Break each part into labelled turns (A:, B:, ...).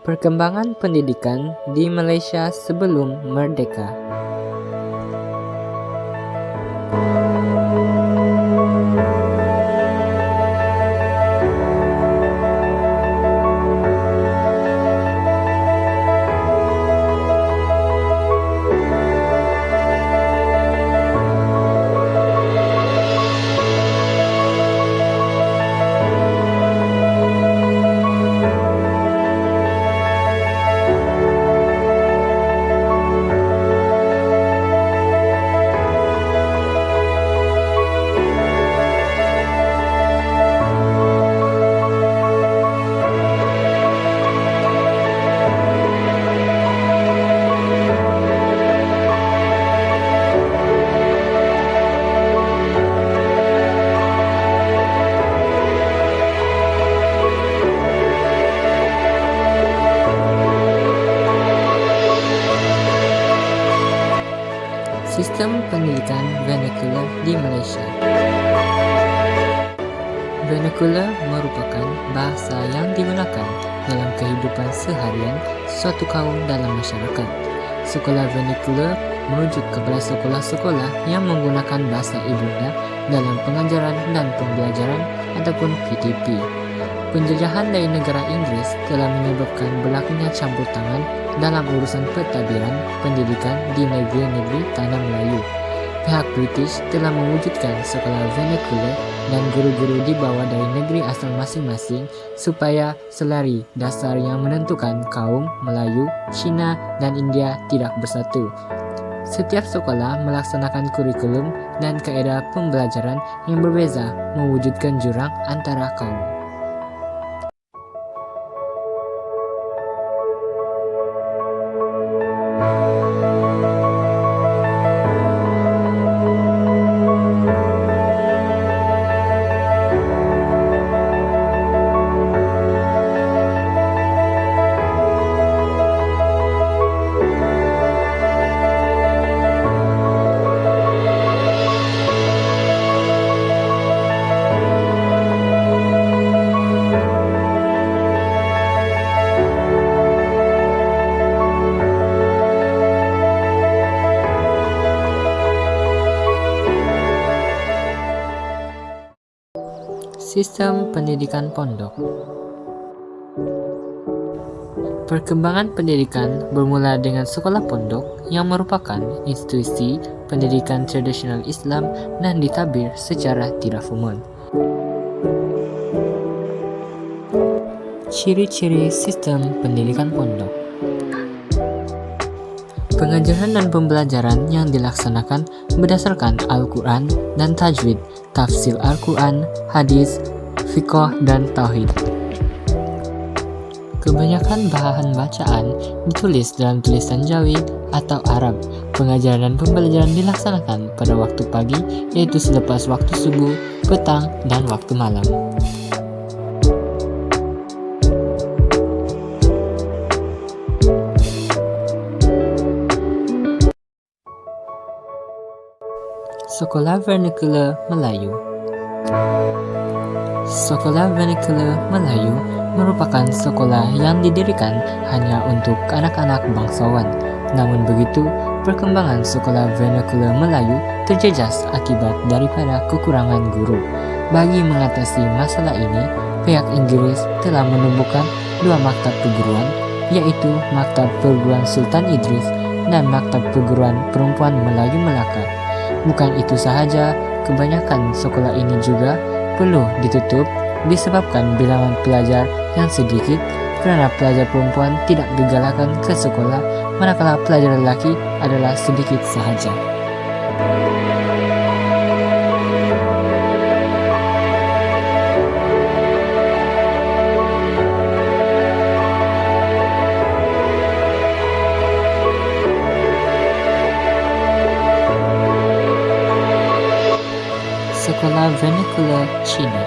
A: Perkembangan pendidikan di Malaysia sebelum merdeka. Sistem pendidikan vernacular di Malaysia. Vernacular merupakan bahasa yang digunakan dalam kehidupan seharian suatu kaum dalam masyarakat. Sekolah vernacular merujuk kepada sekolah-sekolah yang menggunakan bahasa ibunda dalam pengajaran dan pembelajaran ataupun PTP. Penjajahan dari negara Inggris telah menyebabkan berlakunya campur tangan dalam urusan pentadbiran pendidikan di negeri-negeri tanah Melayu. Pihak British telah mewujudkan sekolah vernacular dan guru-guru dibawa dari negeri asal masing-masing supaya selari dasar yang menentukan kaum Melayu, Cina, dan India tidak bersatu. Setiap sekolah melaksanakan kurikulum dan kaedah pembelajaran yang berbeza mewujudkan jurang antara kaum. Sistem pendidikan pondok. Perkembangan pendidikan bermula dengan sekolah pondok yang merupakan institusi pendidikan tradisional Islam dan ditabir secara tidak formal. Ciri-ciri sistem pendidikan pondok. Pengajaran dan pembelajaran yang dilaksanakan berdasarkan Al-Quran dan tajwid, tafsir Al-Quran, hadis, fiqh, dan tauhid. Kebanyakan bahan bacaan ditulis dalam tulisan Jawi atau Arab. Pengajaran dan pembelajaran dilaksanakan pada waktu pagi, yaitu selepas waktu subuh, petang, dan waktu malam. Sekolah Vernacular Melayu. Sekolah Vernacular Melayu merupakan sekolah yang didirikan hanya untuk anak-anak bangsawan. Namun begitu, perkembangan sekolah Vernacular Melayu terjejas akibat daripada kekurangan guru. Bagi mengatasi masalah ini, pihak Inggris telah menumbuhkan dua maktab perguruan, yaitu Maktab Perguruan Sultan Idris dan Maktab Perguruan Perempuan Melayu Melaka. Bukan itu sahaja, kebanyakan sekolah ini juga perlu ditutup disebabkan bilangan pelajar yang sedikit kerana pelajar perempuan tidak digalakkan ke sekolah, manakala pelajar lelaki adalah sedikit sahaja. Sekolah Vernacular Cina.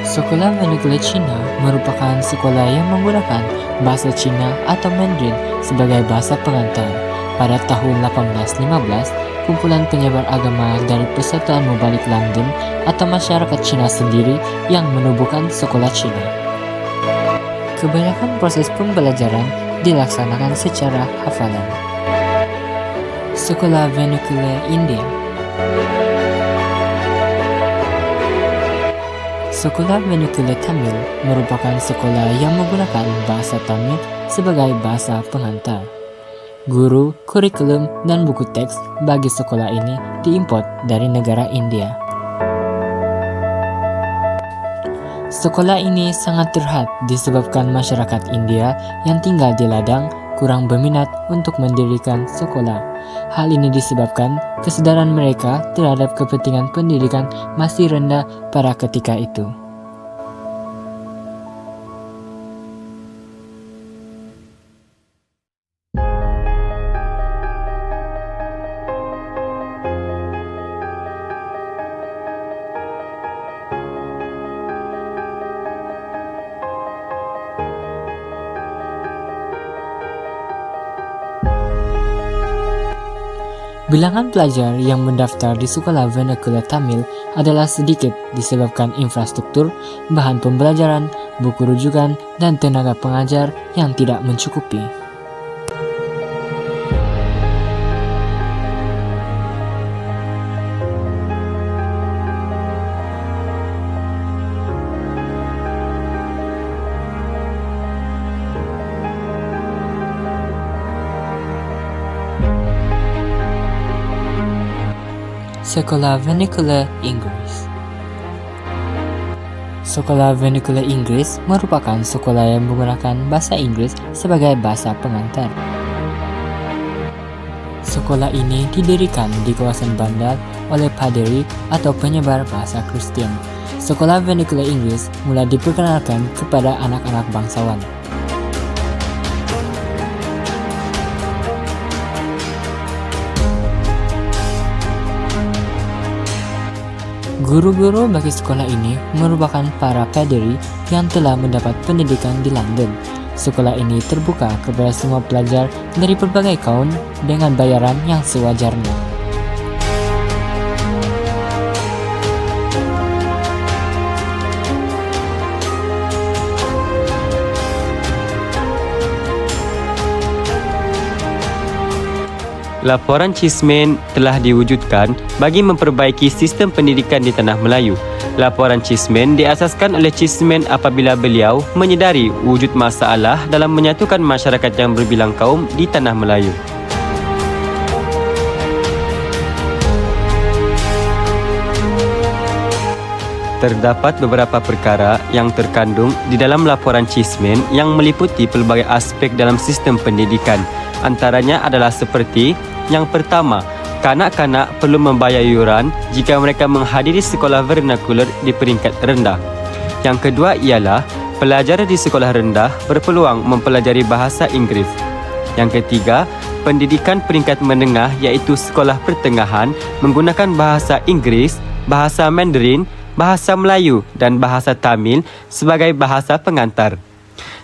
A: Sekolah Vernacular Cina merupakan sekolah yang menggunakan bahasa Cina atau Mandarin sebagai bahasa pengantar. Pada tahun 1815, kumpulan penyebar agama dari Persatuan Mubalik London atau masyarakat Cina sendiri yang menubuhkan sekolah Cina. Kebanyakan proses pembelajaran dilaksanakan secara hafalan. Sekolah Vernacular India. Sekolah Vernacular Tamil merupakan sekolah yang menggunakan bahasa Tamil sebagai bahasa pengantar. Guru, kurikulum, dan buku teks bagi sekolah ini diimport dari negara India. Sekolah ini sangat terhad disebabkan masyarakat India yang tinggal di ladang kurang berminat untuk mendirikan sekolah. Hal ini disebabkan kesadaran mereka terhadap kepentingan pendidikan masih rendah pada ketika itu. Bilangan pelajar yang mendaftar di Sekolah Vernacular Tamil adalah sedikit disebabkan infrastruktur, bahan pembelajaran, buku rujukan, dan tenaga pengajar yang tidak mencukupi. Sekolah Vernacular Inggris. Sekolah Vernacular Inggris merupakan sekolah yang menggunakan bahasa Inggris sebagai bahasa pengantar. Sekolah ini didirikan di kawasan bandar oleh paderi atau penyebar bahasa Kristian. Sekolah Vernacular Inggris mulai diperkenalkan kepada anak-anak bangsawan. Guru-guru bagi sekolah ini merupakan para paderi yang telah mendapat pendidikan di London. Sekolah ini terbuka kepada semua pelajar dari berbagai kaum dengan bayaran yang sewajarnya.
B: Laporan Cheeseman telah diwujudkan bagi memperbaiki sistem pendidikan di Tanah Melayu. Laporan Cheeseman diasaskan oleh Cheeseman apabila beliau menyedari wujud masalah dalam menyatukan masyarakat yang berbilang kaum di Tanah Melayu. Terdapat beberapa perkara yang terkandung di dalam laporan Cheeseman yang meliputi pelbagai aspek dalam sistem pendidikan. Antaranya adalah seperti yang pertama, kanak-kanak perlu membayar yuran jika mereka menghadiri sekolah vernakular di peringkat rendah. Yang kedua ialah pelajar di sekolah rendah berpeluang mempelajari bahasa Inggeris. Yang ketiga, pendidikan peringkat menengah iaitu sekolah pertengahan menggunakan bahasa Inggeris, bahasa Mandarin, bahasa Melayu dan bahasa Tamil sebagai bahasa pengantar.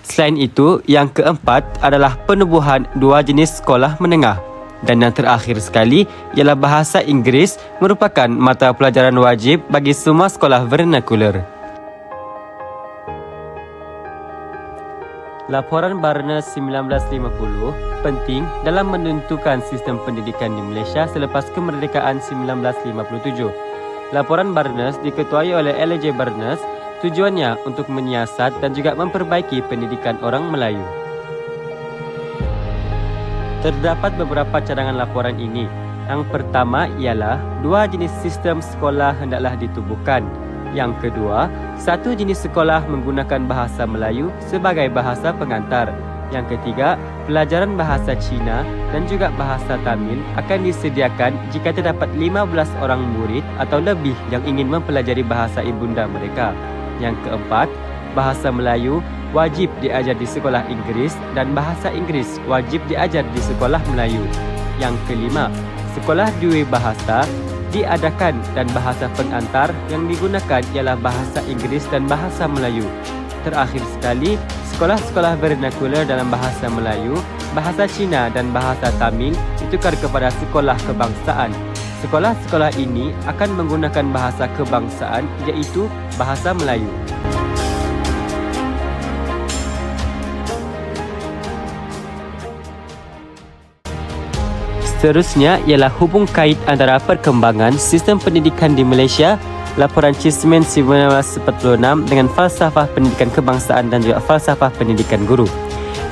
B: Selain itu, yang keempat adalah penubuhan dua jenis sekolah menengah. Dan yang terakhir sekali ialah bahasa Inggeris merupakan mata pelajaran wajib bagi semua sekolah vernakular. Laporan Barnes 1950 penting dalam menentukan sistem pendidikan di Malaysia selepas kemerdekaan 1957. Laporan Barnes diketuai oleh L.J. Barnes. Tujuannya untuk menyiasat dan juga memperbaiki pendidikan orang Melayu. Terdapat beberapa cadangan laporan ini. Yang pertama ialah dua jenis sistem sekolah hendaklah ditubuhkan. Yang kedua, satu jenis sekolah menggunakan bahasa Melayu sebagai bahasa pengantar. Yang ketiga, pelajaran bahasa Cina dan juga bahasa Tamil akan disediakan jika terdapat 15 orang murid atau lebih yang ingin mempelajari bahasa ibunda mereka. Yang keempat, bahasa Melayu wajib diajar di sekolah Inggeris dan bahasa Inggeris wajib diajar di sekolah Melayu. Yang kelima, sekolah dua bahasa diadakan dan bahasa pengantar yang digunakan ialah bahasa Inggeris dan bahasa Melayu. Terakhir sekali, sekolah-sekolah vernakular dalam bahasa Melayu, bahasa Cina dan bahasa Tamil ditukar kepada sekolah kebangsaan. Sekolah-sekolah ini akan menggunakan bahasa kebangsaan iaitu bahasa Melayu. Seterusnya ialah hubung kait antara perkembangan sistem pendidikan di Malaysia, laporan Cismen 1946 dengan falsafah pendidikan kebangsaan dan juga falsafah pendidikan guru.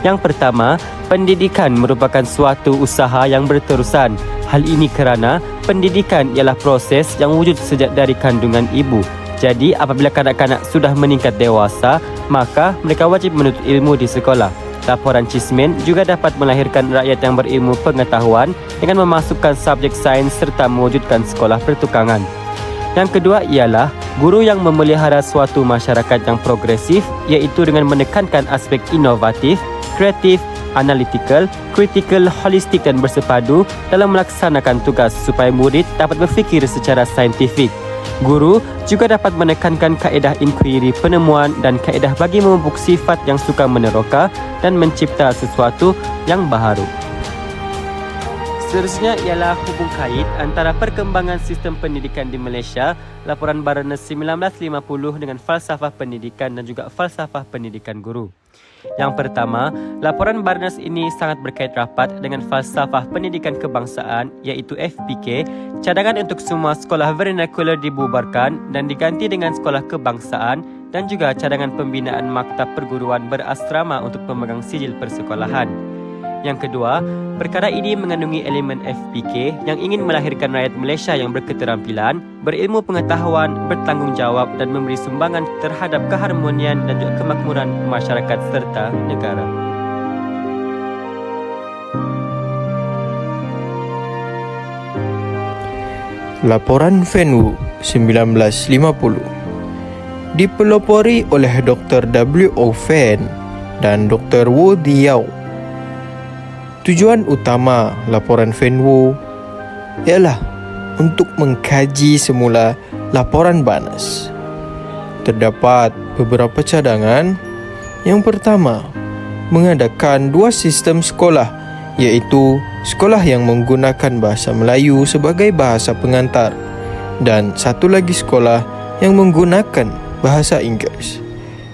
B: Yang pertama, pendidikan merupakan suatu usaha yang berterusan. Hal ini kerana pendidikan ialah proses yang wujud sejak dari kandungan ibu. Jadi, apabila kanak-kanak sudah meningkat dewasa, maka mereka wajib menuntut ilmu di sekolah. Laporan Cismen juga dapat melahirkan rakyat yang berilmu pengetahuan dengan memasukkan subjek sains serta mewujudkan sekolah pertukangan. Yang kedua ialah guru yang memelihara suatu masyarakat yang progresif, iaitu dengan menekankan aspek inovatif, kreatif, analytical, critical, holistik dan bersepadu dalam melaksanakan tugas supaya murid dapat berfikir secara saintifik. Guru juga dapat menekankan kaedah inquiry penemuan dan kaedah bagi memupuk sifat yang suka meneroka dan mencipta sesuatu yang baharu. Seterusnya ialah hubung kait antara perkembangan sistem pendidikan di Malaysia, laporan Barnes 1950 dengan falsafah pendidikan dan juga falsafah pendidikan guru. Yang pertama, laporan Barnes ini sangat berkait rapat dengan falsafah pendidikan kebangsaan iaitu FPK. Cadangan untuk semua sekolah vernacular dibubarkan dan diganti dengan sekolah kebangsaan dan juga cadangan pembinaan maktab perguruan berasrama untuk pemegang sijil persekolahan. Yang kedua, perkara ini mengandungi elemen FPK yang ingin melahirkan rakyat Malaysia yang berketerampilan, berilmu pengetahuan, bertanggungjawab dan memberi sumbangan terhadap keharmonian dan juga kemakmuran masyarakat serta negara.
C: Laporan Venwu 1950 dipelopori oleh Dr. W.O. Fen dan Dr. Wu Diao. Tujuan utama laporan Venwu ialah untuk mengkaji semula laporan Barnes. Terdapat beberapa cadangan. Yang pertama, mengadakan dua sistem sekolah, iaitu sekolah yang menggunakan bahasa Melayu sebagai bahasa pengantar dan satu lagi sekolah yang menggunakan bahasa Inggeris.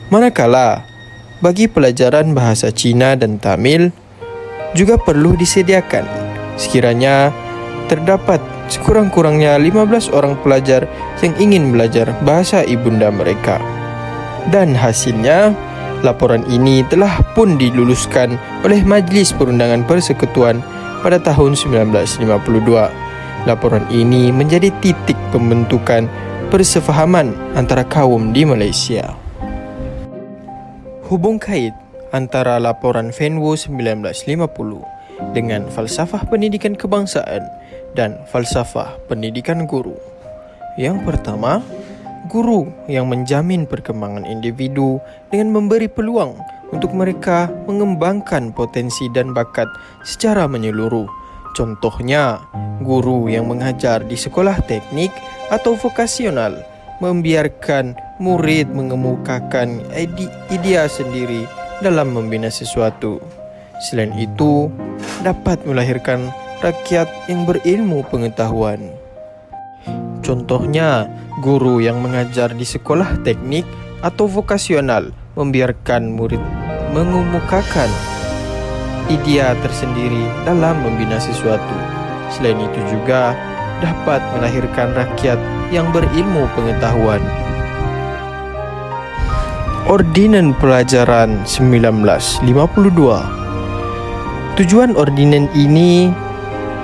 C: Manakala bagi pelajaran bahasa Cina dan Tamil juga perlu disediakan sekiranya terdapat sekurang-kurangnya 15 orang pelajar yang ingin belajar bahasa ibunda mereka. Dan hasilnya, laporan ini telah pun diluluskan oleh Majlis Perundangan Persekutuan pada tahun 1952. Laporan ini menjadi titik pembentukan persefahaman antara kaum di Malaysia. Hubung kait antara laporan Venwu 1950 dengan falsafah pendidikan kebangsaan dan falsafah pendidikan guru. Yang pertama, guru yang menjamin perkembangan individu dengan memberi peluang untuk mereka mengembangkan potensi dan bakat secara menyeluruh. Contohnya, guru yang mengajar di sekolah teknik atau vokasional membiarkan murid mengemukakan idea sendiri dalam membina sesuatu. Selain itu, dapat melahirkan rakyat yang berilmu pengetahuan. Contohnya, guru yang mengajar di sekolah teknik atau vokasional membiarkan murid mengemukakan idea tersendiri dalam membina sesuatu. Selain itu juga dapat melahirkan rakyat yang berilmu pengetahuan. Ordinan Pelajaran 1952. Tujuan ordinan ini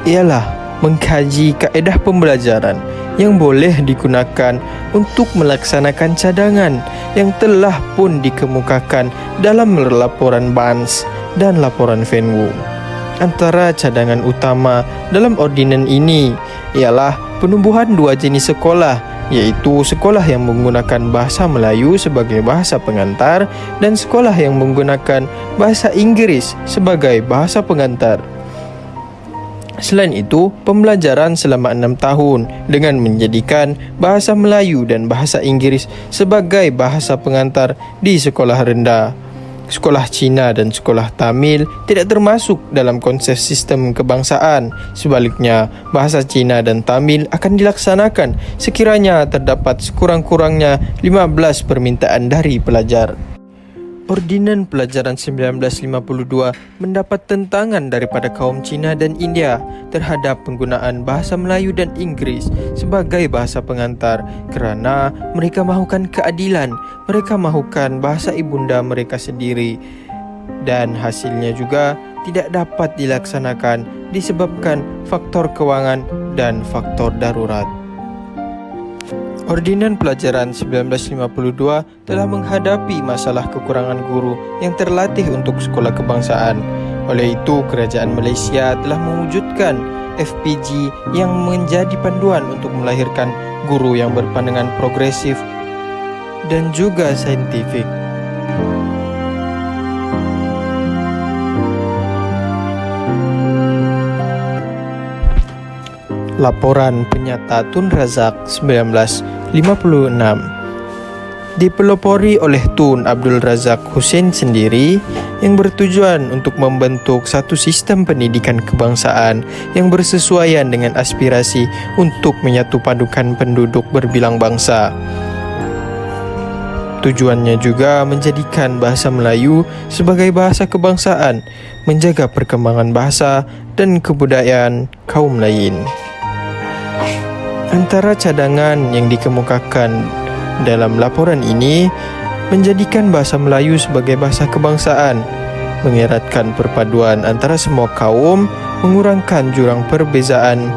C: ialah mengkaji kaedah pembelajaran yang boleh digunakan untuk melaksanakan cadangan yang telah pun dikemukakan dalam laporan Barnes dan laporan Venwu. Antara cadangan utama dalam ordinan ini ialah penumbuhan dua jenis sekolah, iaitu sekolah yang menggunakan bahasa Melayu sebagai bahasa pengantar dan sekolah yang menggunakan bahasa Inggeris sebagai bahasa pengantar. Selain itu, pembelajaran selama 6 tahun dengan menjadikan bahasa Melayu dan bahasa Inggeris sebagai bahasa pengantar di sekolah rendah. Sekolah Cina dan sekolah Tamil tidak termasuk dalam konsep sistem kebangsaan. Sebaliknya, bahasa Cina dan Tamil akan dilaksanakan sekiranya terdapat sekurang-kurangnya 15 permintaan dari pelajar. Ordinan Pelajaran 1952 mendapat tentangan daripada kaum Cina dan India terhadap penggunaan bahasa Melayu dan Inggeris sebagai bahasa pengantar kerana mereka mahukan keadilan, mereka mahukan bahasa ibunda mereka sendiri, dan hasilnya juga tidak dapat dilaksanakan disebabkan faktor kewangan dan faktor darurat. Ordinan Pelajaran 1952 telah menghadapi masalah kekurangan guru yang terlatih untuk sekolah kebangsaan. Oleh itu, Kerajaan Malaysia telah mewujudkan FPG yang menjadi panduan untuk melahirkan guru yang berpandangan progresif dan juga saintifik. Laporan Penyata Tun Razak 1956 dipelopori oleh Tun Abdul Razak Hussein sendiri yang bertujuan untuk membentuk satu sistem pendidikan kebangsaan yang bersesuaian dengan aspirasi untuk menyatu padukan penduduk berbilang bangsa. Tujuannya juga menjadikan bahasa Melayu sebagai bahasa kebangsaan, menjaga perkembangan bahasa dan kebudayaan kaum lain. Antara cadangan yang dikemukakan dalam laporan ini menjadikan bahasa Melayu sebagai bahasa kebangsaan, mengeratkan perpaduan antara semua kaum, mengurangkan jurang perbezaan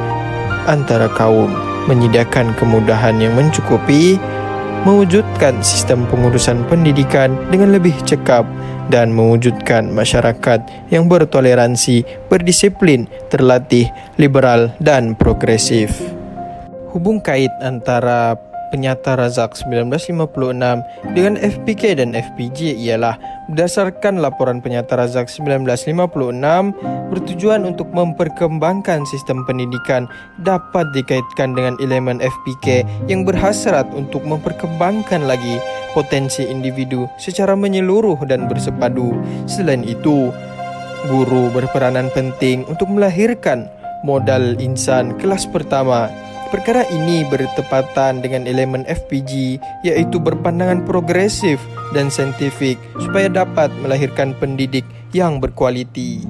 C: antara kaum, menyediakan kemudahan yang mencukupi, mewujudkan sistem pengurusan pendidikan dengan lebih cekap, dan mewujudkan masyarakat yang bertoleransi, berdisiplin, terlatih, liberal dan progresif. Hubung kait antara Penyata Razak 1956 dengan FPK dan FPG ialah berdasarkan laporan Penyata Razak 1956 bertujuan untuk memperkembangkan sistem pendidikan dapat dikaitkan dengan elemen FPK yang berhasrat untuk memperkembangkan lagi potensi individu secara menyeluruh dan bersepadu. Selain itu, guru berperanan penting untuk melahirkan modal insan kelas pertama. Perkara ini bertepatan dengan elemen FPG iaitu berpandangan progresif dan saintifik supaya dapat melahirkan pendidik yang berkualiti.